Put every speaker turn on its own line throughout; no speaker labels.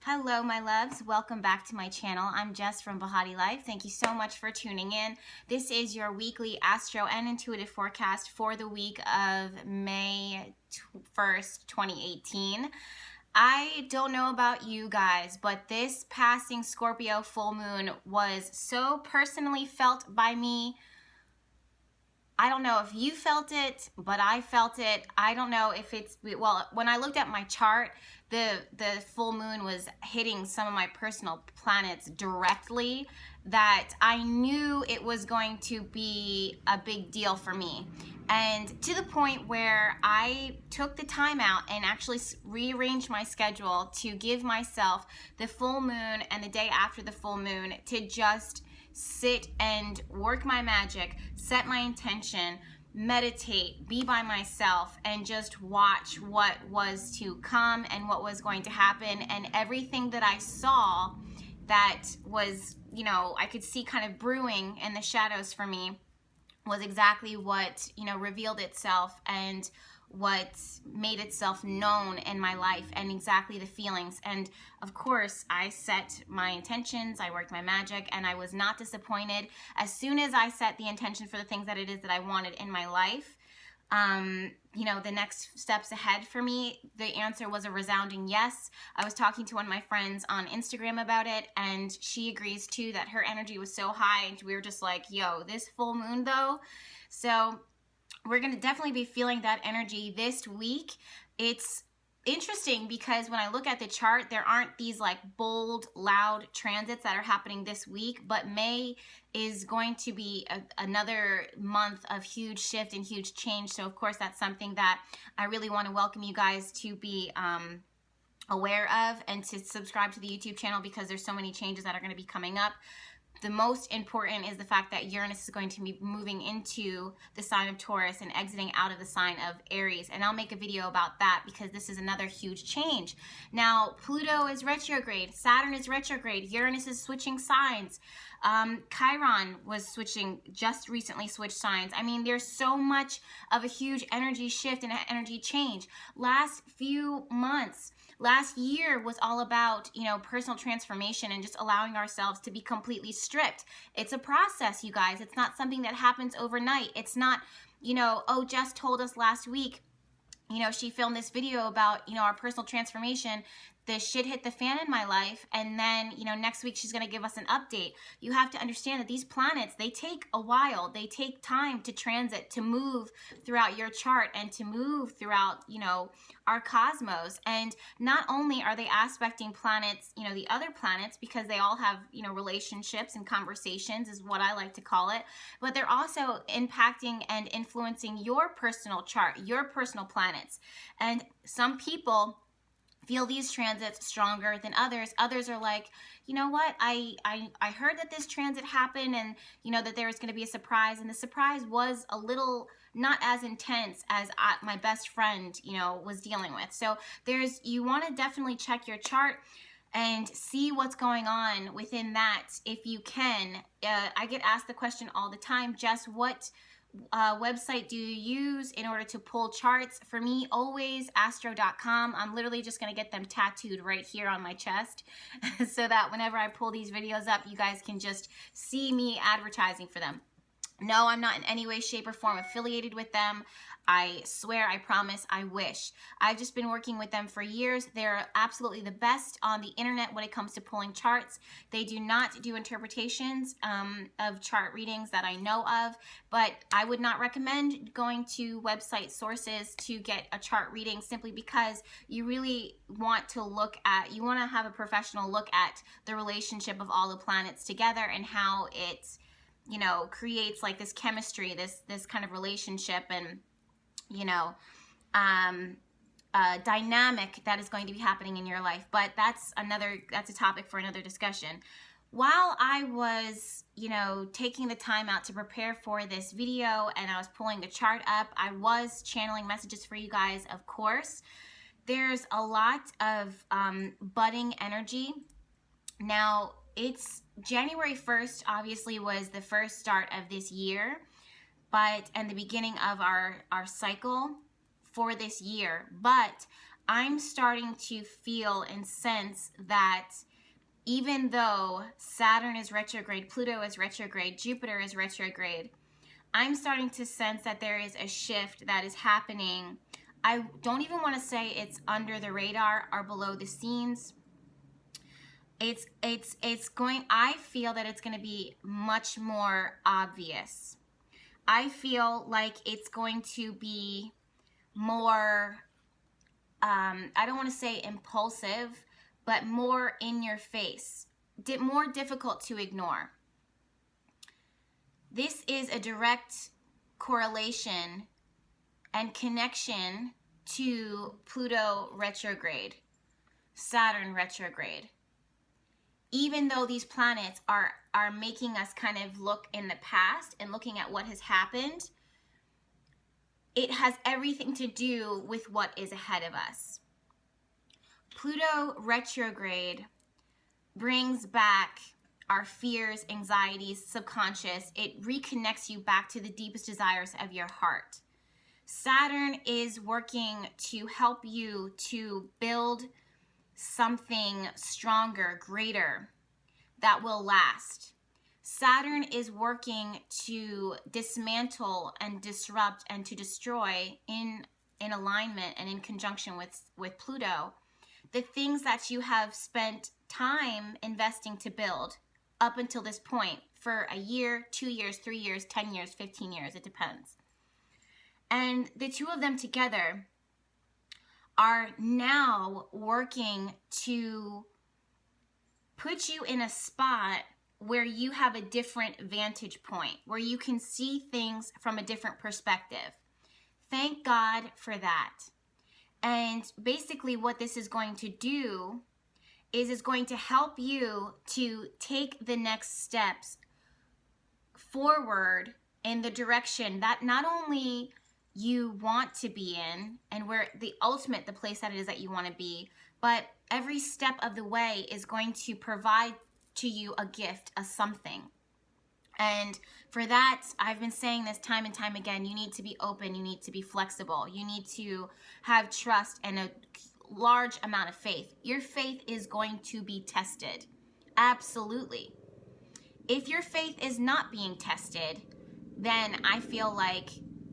Hello, my loves. Welcome back to my channel. I'm Jess from BehatiLife. Thank you so much for tuning in. This is your weekly astro and intuitive forecast for the week of May 1st, 2018. I don't know about you guys, but this passing Scorpio full moon was so personally felt by me. I don't know if you felt it, but I felt it. I don't know if it's, well, when I looked at my chart, the full moon was hitting some of my personal planets directly, that I knew it was going to be a big deal for me. And to the point where I took the time out and actually rearranged my schedule to give myself the full moon and the day after the full moon to just sit and work my magic, set my intention, meditate, be by myself, and just watch what was to come and what was going to happen. And everything that I saw that was, I could see kind of brewing in the shadows for me was exactly what, revealed itself and what made itself known in my life, and exactly the feelings. And of course, I set my intentions, I worked my magic, and I was not disappointed. As soon as I set the intention for the things that it is that I wanted in my life, the next steps ahead for me, the answer was a resounding yes. I was talking to one of my friends on Instagram about it, and she agrees too, that her energy was so high, and we were just like, yo, this full moon though. So we're going to definitely be feeling that energy this week. It's interesting because when I look at the chart, there aren't these like bold, loud transits that are happening this week, but May is going to be another month of huge shift and huge change. So of course, that's something that I really want to welcome you guys to be aware of, and to subscribe to the YouTube channel, because there's so many changes that are going to be coming up. The most important is the fact that Uranus is going to be moving into the sign of Taurus and exiting out of the sign of Aries. And I'll make a video about that, because this is another huge change. Now, Pluto is retrograde, Saturn is retrograde, Uranus is switching signs. Chiron was just recently switched signs. I mean, there's so much of a huge energy shift and energy change. Last year was all about, personal transformation and just allowing ourselves to be completely stripped. It's a process, you guys. It's not something that happens overnight. It's not, oh, Jess told us last week, she filmed this video about, our personal transformation. The shit hit the fan in my life, and then, next week she's going to give us an update. You have to understand that these planets, they take a while. They take time to transit, to move throughout your chart, and to move throughout, our cosmos. And not only are they aspecting planets, the other planets, because they all have, relationships and conversations is what I like to call it, but they're also impacting and influencing your personal chart, your personal planets. And some people feel these transits stronger than others. Others are like, you know what, I heard that this transit happened, and that there was going to be a surprise, and the surprise was a little not as intense as my best friend was dealing with. So you want to definitely check your chart and see what's going on within that if you can. I get asked the question all the time, Jess, what website do you use in order to pull charts? For me, always astro.com. I'm literally just going to get them tattooed right here on my chest so that whenever I pull these videos up, you guys can just see me advertising for them. No, I'm not in any way, shape, or form affiliated with them. I swear, I promise, I wish. I've just been working with them for years. They're absolutely the best on the internet when it comes to pulling charts. They do not do interpretations of chart readings that I know of, but I would not recommend going to website sources to get a chart reading, simply because you really want to have a professional look at the relationship of all the planets together, and how it creates like this chemistry, this kind of relationship, and dynamic that is going to be happening in your life. But that's a topic for another discussion. While I was, taking the time out to prepare for this video, and I was pulling the chart up, I was channeling messages for you guys, of course. There's a lot of budding energy. Now, it's January 1st, obviously, was the first start of this year, and the beginning of our cycle for this year. But I'm starting to feel and sense that even though Saturn is retrograde, Pluto is retrograde, Jupiter is retrograde, I'm starting to sense that there is a shift that is happening. I don't even want to say it's under the radar or below the scenes. I feel that it's going to be much more obvious. I feel like it's going to be more, I don't want to say impulsive, but more in your face, more difficult to ignore. This is a direct correlation and connection to Pluto retrograde, Saturn retrograde. Even though these planets are making us kind of look in the past and looking at what has happened, it has everything to do with what is ahead of us. Pluto retrograde brings back our fears, anxieties, subconscious. It reconnects you back to the deepest desires of your heart. Saturn is working to help you to build something stronger, greater, that will last. Saturn is working to dismantle and disrupt and to destroy in alignment and in conjunction with Pluto the things that you have spent time investing to build up until this point for a year, 2 years, 3 years, 10 years, 15 years, it depends. And the two of them together are now working to put you in a spot where you have a different vantage point, where you can see things from a different perspective. Thank God for that. And basically what this is going to do is it's going to help you to take the next steps forward in the direction that not only you want to be in and where the place that it is that you want to be, but every step of the way is going to provide to you a gift, a something. And for that, I've been saying this time and time again, you need to be open, you need to be flexible, you need to have trust and a large amount of faith. Your faith is going to be tested. Absolutely. If your faith is not being tested, then I feel like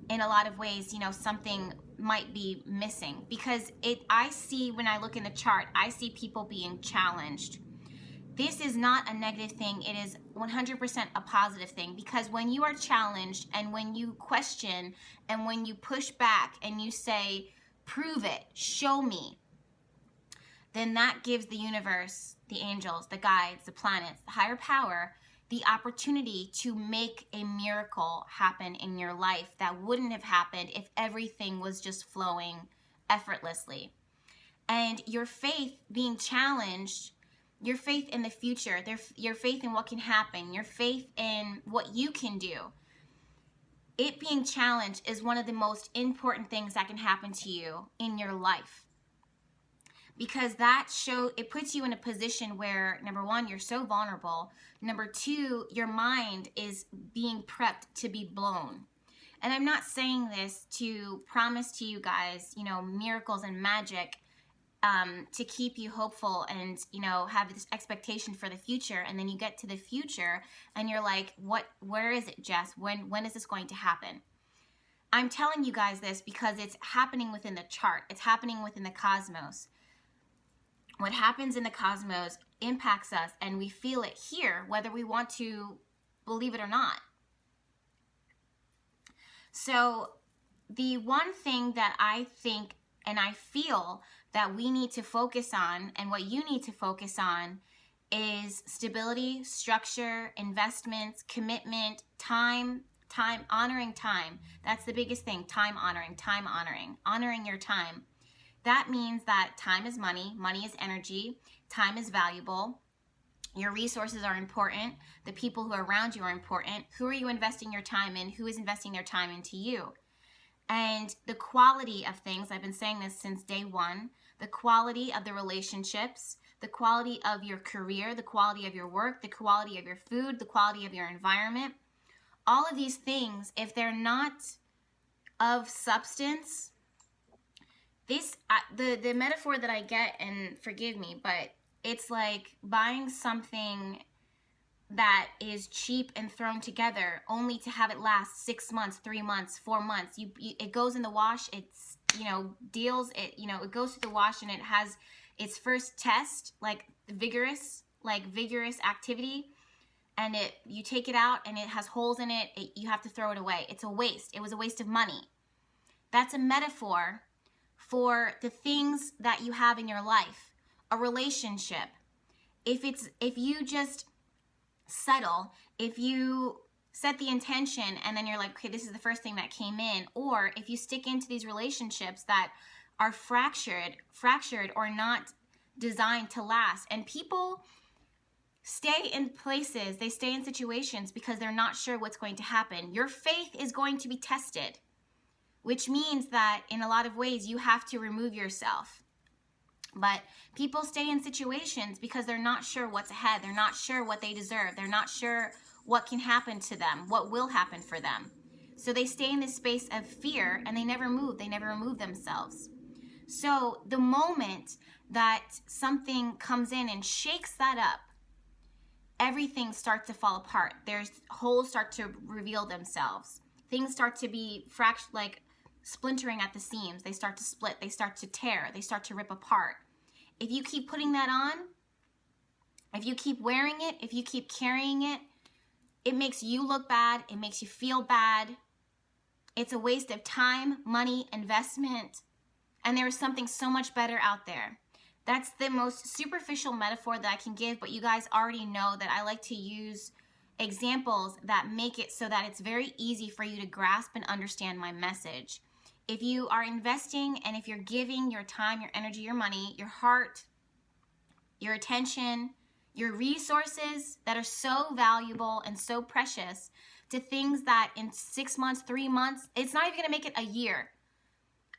in a lot of ways, something might be missing, because I see when I look in the chart, I see people being challenged. This is not a negative thing. It is 100% a positive thing, because when you are challenged and when you question and when you push back and you say, prove it, show me, then that gives the universe, the angels, the guides, the planets, the higher power, the opportunity to make a miracle happen in your life that wouldn't have happened if everything was just flowing effortlessly. And your faith being challenged, your faith in the future, your faith in what can happen, your faith in what you can do, it being challenged is one of the most important things that can happen to you in your life. Because it puts you in a position where, number one, you're so vulnerable. Number two, your mind is being prepped to be blown. And I'm not saying this to promise to you guys, miracles and magic to keep you hopeful and, have this expectation for the future. And then you get to the future and you're like, where is it, Jess? When is this going to happen? I'm telling you guys this because it's happening within the chart. It's happening within the cosmos. What happens in the cosmos impacts us, and we feel it here, whether we want to believe it or not. So the one thing that I think and I feel that we need to focus on, and what you need to focus on, is stability, structure, investments, commitment, time, honoring time. That's the biggest thing, time honoring your time. That means that time is money, money is energy, time is valuable, your resources are important, the people who are around you are important. Who are you investing your time in? Who is investing their time into you? And the quality of things, I've been saying this since day one, the quality of the relationships, the quality of your career, the quality of your work, the quality of your food, the quality of your environment, all of these things, if they're not of substance, the metaphor that I get, and forgive me, but it's like buying something that is cheap and thrown together only to have it last 6 months, 3 months, 4 months. It goes in the wash. It's, it goes through the wash, and it has its first test, like vigorous activity, and you take it out and it has holes in it. You have to throw it away. It's a waste. It was a waste of money. That's a metaphor for the things that you have in your life. A relationship. If you just settle, if you set the intention and then you're like, okay, this is the first thing that came in, or if you stick into these relationships that are fractured or not designed to last, and people stay in places, they stay in situations because they're not sure what's going to happen. Your faith is going to be tested, which means that in a lot of ways you have to remove yourself. But people stay in situations because they're not sure what's ahead. They're not sure what they deserve. They're not sure what can happen to them, what will happen for them. So they stay in this space of fear and they never move. They never remove themselves. So the moment that something comes in and shakes that up, everything starts to fall apart. There's holes start to reveal themselves. Things start to be splintering at the seams. They start to split. They start to tear. They start to rip apart. If you keep putting that on, if you keep wearing it, if you keep carrying it, it makes you look bad. It makes you feel bad. It's a waste of time, money, investment. And there is something so much better out there. That's the most superficial metaphor that I can give, but you guys already know that I like to use examples that make it so that it's very easy for you to grasp and understand my message. If you are investing and if you're giving your time, your energy, your money, your heart, your attention, your resources that are so valuable and so precious to things that in 6 months, 3 months, it's not even going to make it a year,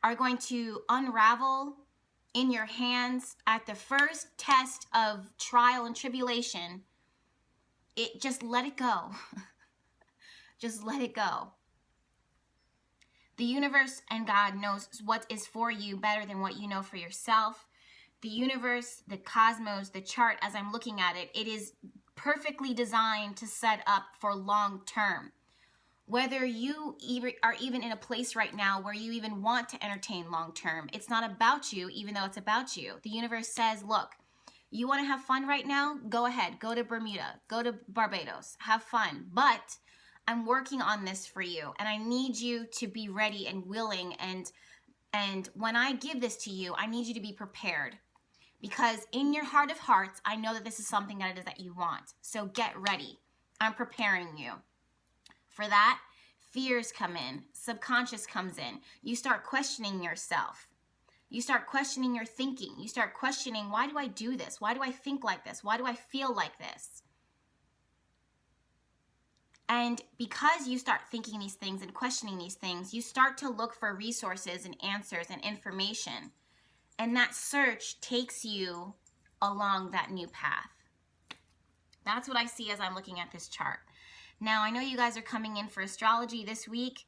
are going to unravel in your hands at the first test of trial and tribulation, just let it go. Just let it go. The universe and God knows what is for you better than what you know for yourself. The universe, the cosmos, the chart, as I'm looking at it, it is perfectly designed to set up for long term. Whether you are even in a place right now where you even want to entertain long term, it's not about you, even though it's about you. The universe says, look, you want to have fun right now? Go ahead. Go to Bermuda. Go to Barbados. Have fun. But I'm working on this for you, and I need you to be ready and willing. And when I give this to you, I need you to be prepared. Because in your heart of hearts, I know that this is something that it is that you want. So get ready. I'm preparing you. For that, fears come in. Subconscious comes in. You start questioning yourself. You start questioning your thinking. You start questioning, why do I do this? Why do I think like this? Why do I feel like this? And because you start thinking these things and questioning these things, you start to look for resources and answers and information. And that search takes you along that new path. That's what I see as I'm looking at this chart. Now, I know you guys are coming in for astrology this week.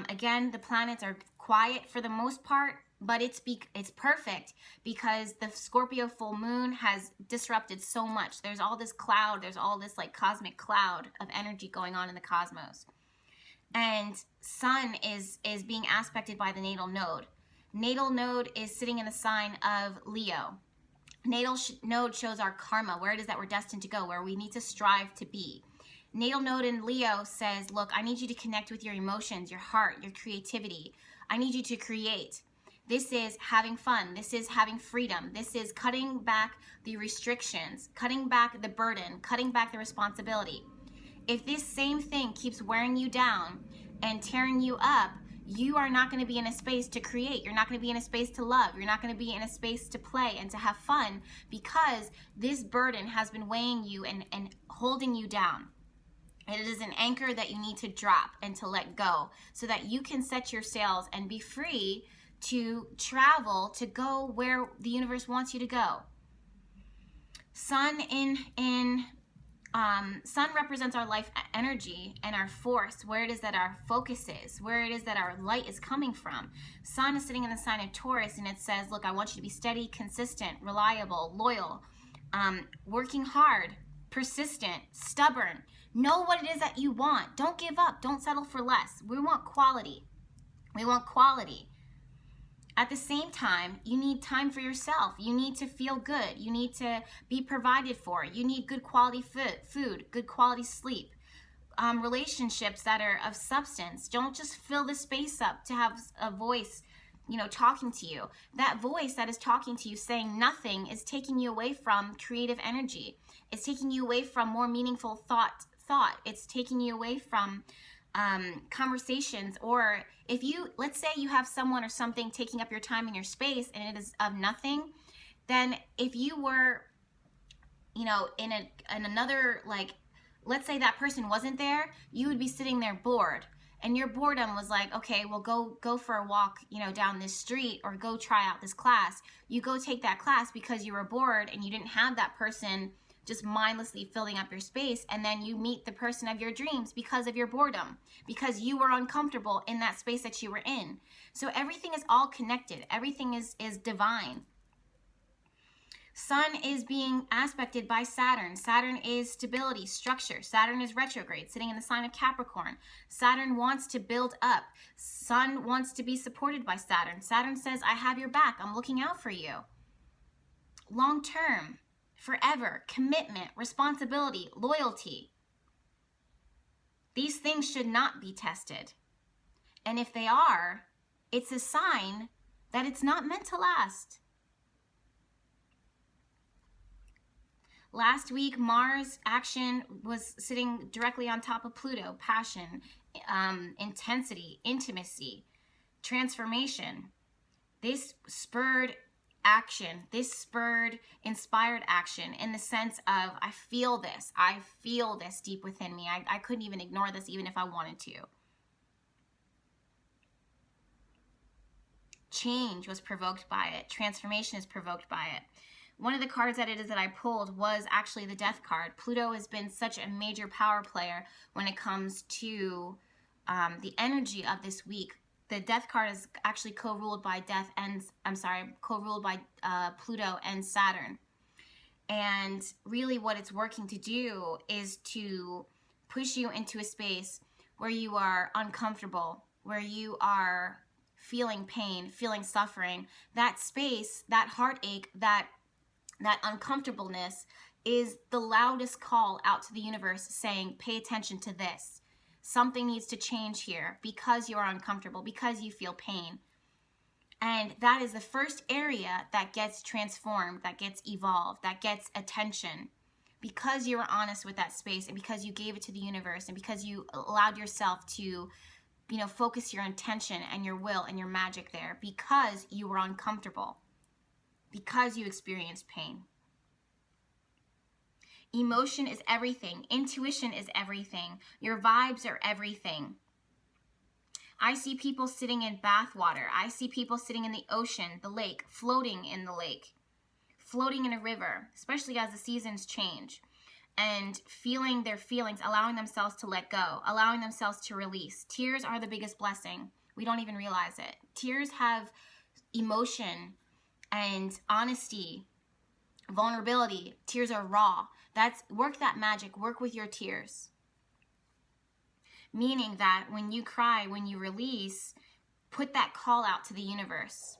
Again, the planets are quiet for the most part, but it's perfect because the Scorpio full moon has disrupted so much. There's all this cloud. There's all this like cosmic cloud of energy going on in the cosmos. And Sun is being aspected by the natal node. Natal node is sitting in the sign of Leo. Natal node shows our karma, where it is that we're destined to go, where we need to strive to be. Natal node in Leo says, look, I need you to connect with your emotions, your heart, your creativity. I need you to create. This is having fun. This is having freedom. This is cutting back the restrictions, cutting back the burden, cutting back the responsibility. If this same thing keeps wearing you down and tearing you up, you are not going to be in a space to create. You're not going to be in a space to love. You're not going to be in a space to play and to have fun because this burden has been weighing you and holding you down. It is an anchor that you need to drop and to let go so that you can set your sails and be free to travel, to go where the universe wants you to go. Sun in Sun represents our life energy and our force, where it is that our focus is, where it is that our light is coming from. Sun is sitting in the sign of Taurus, and it says, look, I want you to be steady, consistent, reliable, loyal, working hard, persistent, stubborn. Know what it is that you want. Don't give up. Don't settle for less. We want quality. We want quality. At the same time, you need time for yourself. You need to feel good. You need to be provided for. You need good quality food, good quality sleep, relationships that are of substance. Don't just fill the space up to have a voice, talking to you. That voice that is talking to you saying nothing is taking you away from creative energy. It's taking you away from more meaningful thought. It's taking you away from conversations. Or if let's say you have someone or something taking up your time and your space and it is of nothing, then if you were, in another, like, let's say that person wasn't there, you would be sitting there bored. And your boredom was like, okay, well, go for a walk, down this street, or go try out this class. You go take that class because you were bored and you didn't have that person just mindlessly filling up your space, and then you meet the person of your dreams because of your boredom, because you were uncomfortable in that space that you were in. So everything is all connected. Everything is divine. Sun is being aspected by Saturn. Saturn is stability, structure. Saturn is retrograde, sitting in the sign of Capricorn. Saturn wants to build up. Sun wants to be supported by Saturn. Saturn says, I have your back. I'm looking out for you. Long term, forever, commitment, responsibility, loyalty. These things should not be tested. And if they are, it's a sign that it's not meant to last. Last week, Mars action was sitting directly on top of Pluto. Passion, intensity, intimacy, transformation. This spurred action. This spurred inspired action in the sense of, I feel this deep within me. I couldn't even ignore this even if I wanted to. Change was provoked by it. Transformation is provoked by it. One of the cards that I pulled was actually the Death card. Pluto has been such a major power player when it comes to the energy of this week. The Death card is actually co-ruled by Pluto and Saturn. And really what it's working to do is to push you into a space where you are uncomfortable, where you are feeling pain, feeling suffering. That space, that heartache, that uncomfortableness is the loudest call out to the universe saying, pay attention to this. Something needs to change here because you are uncomfortable, because you feel pain. And that is the first area that gets transformed, that gets evolved, that gets attention. Because you were honest with that space, and because you gave it to the universe, and because you allowed yourself to, focus your intention and your will and your magic there, because you were uncomfortable, because you experienced pain. Emotion is everything. Intuition is everything. Your vibes are everything. I see people sitting in bath water. I see people sitting in the ocean, the lake, floating in the lake, floating in a river, especially as the seasons change, and feeling their feelings, allowing themselves to let go, allowing themselves to release. Tears are the biggest blessing. We don't even realize it. Tears have emotion and honesty, vulnerability. Tears are raw. Work that magic. Work with your tears. Meaning that when you cry, when you release, put that call out to the universe.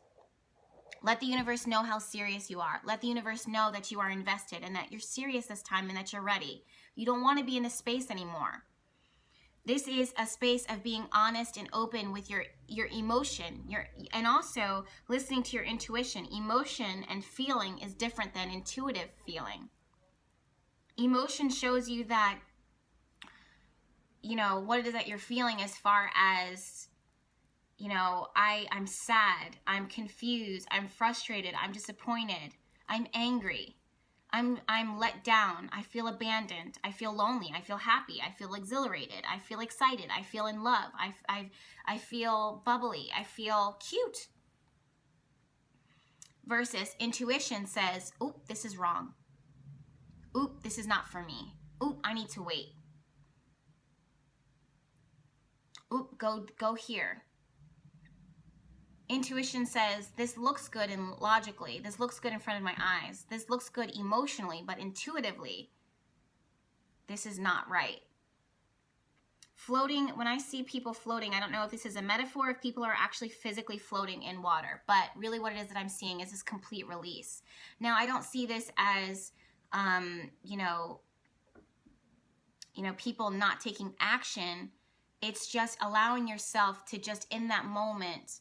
Let the universe know how serious you are. Let the universe know that you are invested and that you're serious this time and that you're ready. You don't want to be in this space anymore. This is a space of being honest and open with your emotion, and also listening to your intuition. Emotion and feeling is different than intuitive feeling. Emotion shows you that, what it is that you're feeling as far as, I'm sad, I'm confused, I'm frustrated, I'm disappointed, I'm angry. I'm let down. I feel abandoned. I feel lonely. I feel happy. I feel exhilarated. I feel excited. I feel in love. I feel bubbly. I feel cute. Versus intuition says, oop, this is wrong. Oop, this is not for me. Oop, I need to wait. Oop, go here. Intuition says, this looks good and logically. This looks good in front of my eyes. This looks good emotionally, but intuitively, this is not right. Floating, when I see people floating, I don't know if this is a metaphor, if people are actually physically floating in water, but really what it is that I'm seeing is this complete release. Now, I don't see this as, people not taking action. It's just allowing yourself to just in that moment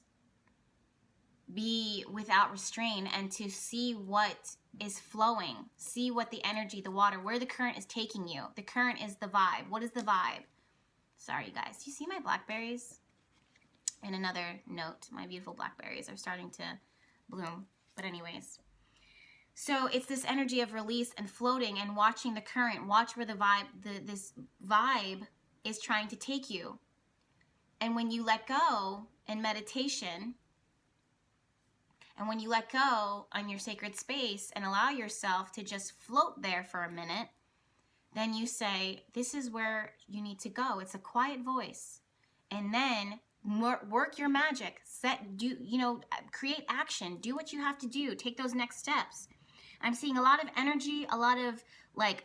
be without restraint and to see what is flowing, see what the energy, the water, where the current is taking you. The current is the vibe. What is the vibe? Sorry, you guys. Do you see my blackberries? And another note, my beautiful blackberries are starting to bloom. But anyways, so it's this energy of release and floating and watching the current. Watch where the vibe, this vibe is trying to take you. And when you let go in meditation, and when you let go on your sacred space and allow yourself to just float there for a minute, then you say, this is where you need to go. It's a quiet voice. And then work your magic. Create action. Do what you have to do. Take those next steps. I'm seeing a lot of energy, a lot of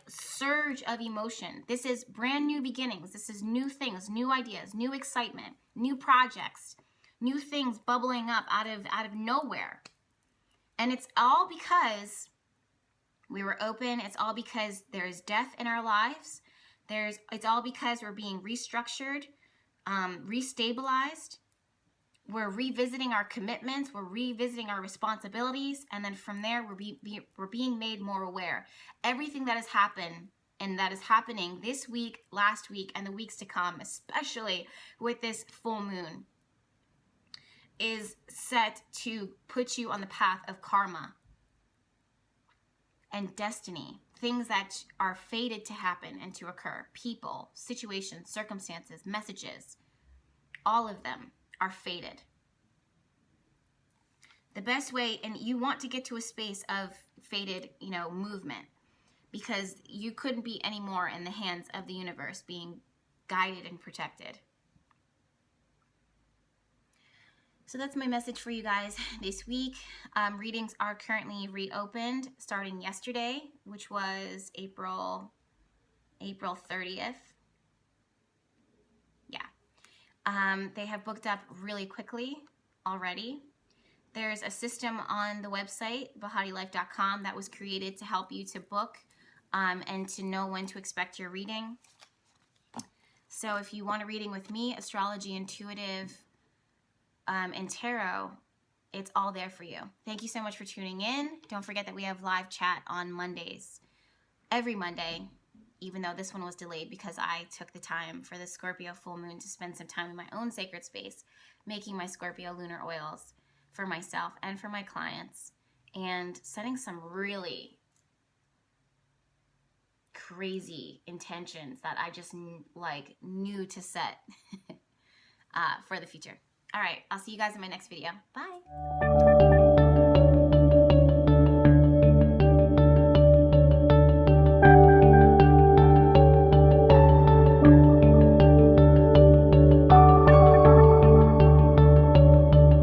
surge of emotion. This is brand new beginnings. This is new things, new ideas, new excitement, new projects, new things bubbling up out of nowhere. And it's all because we were open. It's all because there's death in our lives. It's all because we're being restructured, restabilized. We're revisiting our commitments. We're revisiting our responsibilities. And then from there, we're being made more aware. Everything that has happened and that is happening this week, last week, and the weeks to come, especially with this full moon, is set to put you on the path of karma and destiny. Things that are fated to happen and to occur. People, situations, circumstances, messages, all of them are fated. The best way, and you want to get to a space of fated, movement, because you couldn't be any more in the hands of the universe being guided and protected. So that's my message for you guys this week. Readings are currently reopened starting yesterday, which was April 30th. Yeah. They have booked up really quickly already. There's a system on the website, BehatiLife.com, that was created to help you to book and to know when to expect your reading. So if you want a reading with me, astrology, intuitive, and tarot, it's all there for you. Thank you so much for tuning in. Don't forget that we have live chat on Mondays, every Monday, even though this one was delayed because I took the time for the Scorpio full moon to spend some time in my own sacred space, making my Scorpio lunar oils for myself and for my clients, and setting some really crazy intentions that I just knew to set for the future. All right, I'll see you guys in my next video. Bye.